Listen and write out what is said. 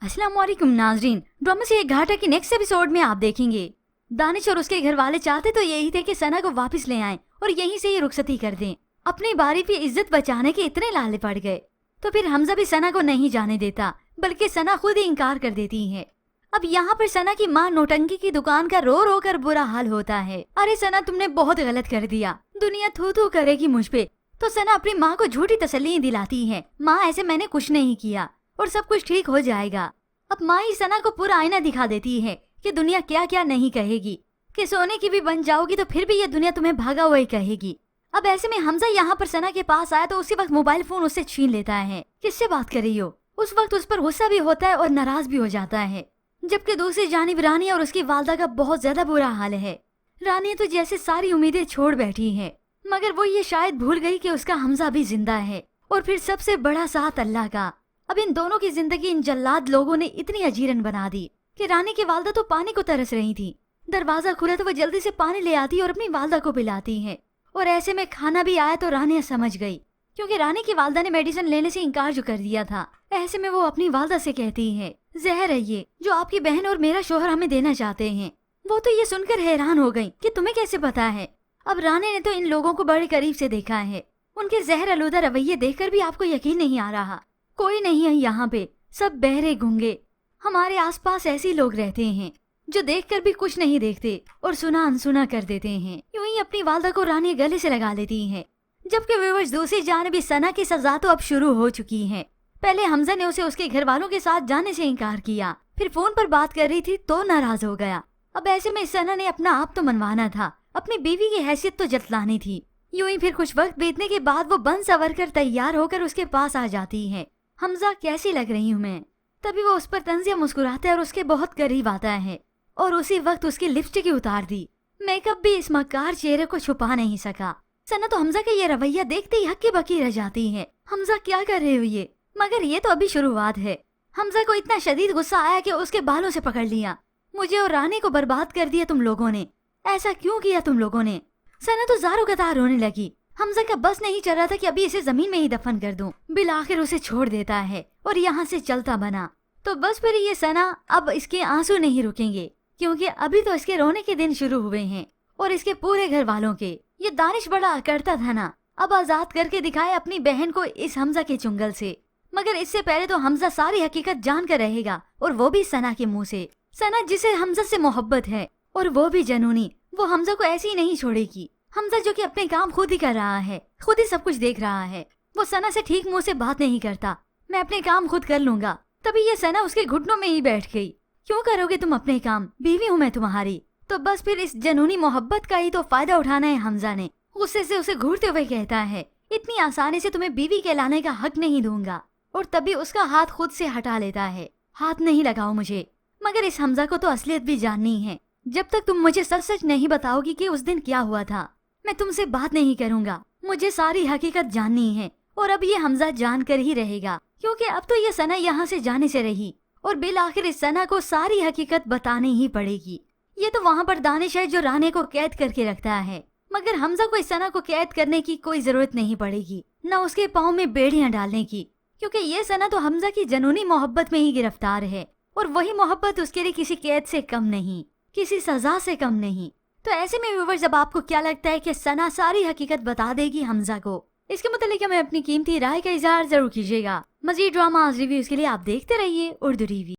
अस्सलाम वालेकुम नाजरीन, ड्रामा से एक घाटा की नेक्स्ट एपिसोड में आप देखेंगे दानिश और उसके घर वाले चाहते तो यही थे कि सना को वापस ले आएं और यहीं से ही रुखसती कर दें। अपनी बारी पे इज्जत बचाने के इतने लाले पड़ गए तो फिर हमजा भी सना को नहीं जाने देता, बल्कि सना खुद ही इनकार कर देती है। अब यहाँ पर सना की माँ नोटंकी की दुकान का रो रो कर बुरा हाल होता है। अरे सना, तुमने बहुत गलत कर दिया, दुनिया थू थू करेगी मुझ पे। तो सना अपनी माँ को झूठी तसल्ली दिलाती है, माँ ऐसे मैंने कुछ नहीं किया और सब कुछ ठीक हो जाएगा। अब माँ ही सना को पूरा आईना दिखा देती है कि दुनिया क्या क्या नहीं कहेगी, कि सोने की भी बन जाओगी तो फिर भी ये दुनिया तुम्हें भागा हुआ ही कहेगी। अब ऐसे में हमजा यहाँ पर सना के पास आया तो उसी वक्त मोबाइल फोन उससे छीन लेता है। किससे बात कर रही हो? उस वक्त उस पर गुस्सा भी होता है और नाराज भी हो जाता है। जबकि दूसरी जानिब रानी और उसकी वालदा का बहुत ज्यादा बुरा हाल है। रानी तो जैसे सारी उम्मीदें छोड़ बैठी है, मगर वो ये शायद भूल गई कि उसका हमजा भी जिंदा है और फिर सबसे बड़ा साथ अल्लाह का। अब इन दोनों की जिंदगी इन जल्लाद लोगों ने इतनी अजीरन बना दी कि रानी की वालदा तो पानी को तरस रही थी। दरवाजा खुला तो वो जल्दी से पानी ले आती और अपनी वालदा को पिलाती है। और ऐसे में खाना भी आया तो रानी समझ गई, क्योंकि रानी की वालदा ने मेडिसिन लेने से इनकार जो कर दिया था। ऐसे में वो अपनी वालदा से कहती है, जहर है ये जो आपकी बहन और मेरा शोहर हमें देना चाहते हैं। वो तो ये सुनकर हैरान हो गई कि तुम्हें कैसे पता है। अब रानी ने तो इन लोगों को बड़े करीब से देखा है, उनके जहर आलूदा रवैये देखकर भी आपको यकीन नहीं आ रहा। कोई नहीं है यहाँ पे, सब बहरे गूंगे। हमारे आसपास ऐसे लोग रहते हैं जो देखकर भी कुछ नहीं देखते और सुना अनसुना कर देते हैं। यूं ही अपनी वालदा को रानी गले से लगा लेती है। जबकि व्यूअर्स दूसरी जानिब सना की सजा तो अब शुरू हो चुकी है। पहले हमजा ने उसे उसके घर वालों के साथ जाने से इनकार किया, फिर फोन पर बात कर रही थी तो नाराज हो गया। अब ऐसे में सना ने अपना आप तो मनवाना था, अपनी बीवी की हैसियत तो जतलानी थी। यूं ही फिर कुछ वक्त बीतने के बाद वो बन सवर कर तैयार होकर उसके पास आ जाती है। हमजा, कैसी लग रही हूँ मैं? तभी वो उस पर तंजिया मुस्कुराता है और उसके बहुत करीब आता है और उसी वक्त उसकी लिपस्टिक ही उतार दी। मेकअप भी इस मक्कार चेहरे को छुपा नहीं सका। सना तो हमजा का ये रवैया देखते ही हक्की बक्की रह जाती है। हमजा, क्या कर रहे हो ये? मगर ये तो अभी शुरुआत है। हमजा को इतना शदीद गुस्सा आया कि उसके बालों से पकड़ लिया। मुझे और रानी को बर्बाद कर दिया तुम लोगों ने, ऐसा क्यों किया तुम लोगों ने? सना तो ज़ारो कतार रोने लगी। हमजा का बस नहीं चल रहा था कि अभी इसे जमीन में ही दफन कर दूं। बिल आखिर उसे छोड़ देता है और यहाँ से चलता बना। तो बस फिर ये सना, अब इसके आंसू नहीं रुकेंगे, क्योंकि अभी तो इसके रोने के दिन शुरू हुए हैं और इसके पूरे घर वालों के। ये दानिश बड़ा अकड़ता था ना, अब आजाद करके दिखाए अपनी बहन को इस हमजा के चुंगल से। मगर इससे पहले तो हमजा सारी हकीकत जान कर रहेगा, और वो भी सना के मुंह से। सना जिसे हमजा से मोहब्बत है और वो भी जनूनी, वो हमजा को ऐसे ही नहीं छोड़ेगी। हमजा जो कि अपने काम खुद ही कर रहा है, खुद ही सब कुछ देख रहा है, वो सना से ठीक मुंह से बात नहीं करता। मैं अपने काम खुद कर लूंगा। तभी ये सना उसके घुटनों में ही बैठ गई। क्यों करोगे तुम अपने काम? बीवी हूँ मैं तुम्हारी। तो बस फिर इस जनूनी मोहब्बत का ही तो फायदा उठाना है हमजा ने। गुस्से से उसे घूरते हुए कहता है, इतनी आसानी से तुम्हें बीवी कहलाने का हक नहीं दूंगा। और तभी उसका हाथ खुद से हटा लेता है। हाथ नहीं लगाओ मुझे। मगर इस हमजा को तो असलियत भी जाननी है। जब तक तुम मुझे सच सच नहीं बताओगी कि उस दिन क्या हुआ था, मैं तुमसे बात नहीं करूंगा। मुझे सारी हकीकत जाननी है और अब ये हमजा जान कर ही रहेगा, क्योंकि अब तो ये सना यहाँ से जाने से रही और बिल आखिर इस सना को सारी हकीकत बतानी ही पड़ेगी। ये तो वहाँ पर दानिश है जो रानी को कैद करके रखता है, मगर हमजा को इस सना को कैद करने की कोई जरूरत नहीं पड़ेगी, न उसके पाँव में बेड़ियां डालने की, क्योंकि ये सना तो हमजा की जनूनी मोहब्बत में ही गिरफ्तार है और वही मोहब्बत उसके लिए किसी कैद से कम नहीं, किसी सजा से कम नहीं। तो ऐसे में व्यूअर्स, अब आपको क्या लगता है कि सना सारी हकीकत बता देगी हमजा को? इसके मुतालिक हमें अपनी कीमती राय का इजहार जरूर कीजिएगा। मजीद ड्रामा रिव्यूज के लिए आप देखते रहिए उर्दू टीवी।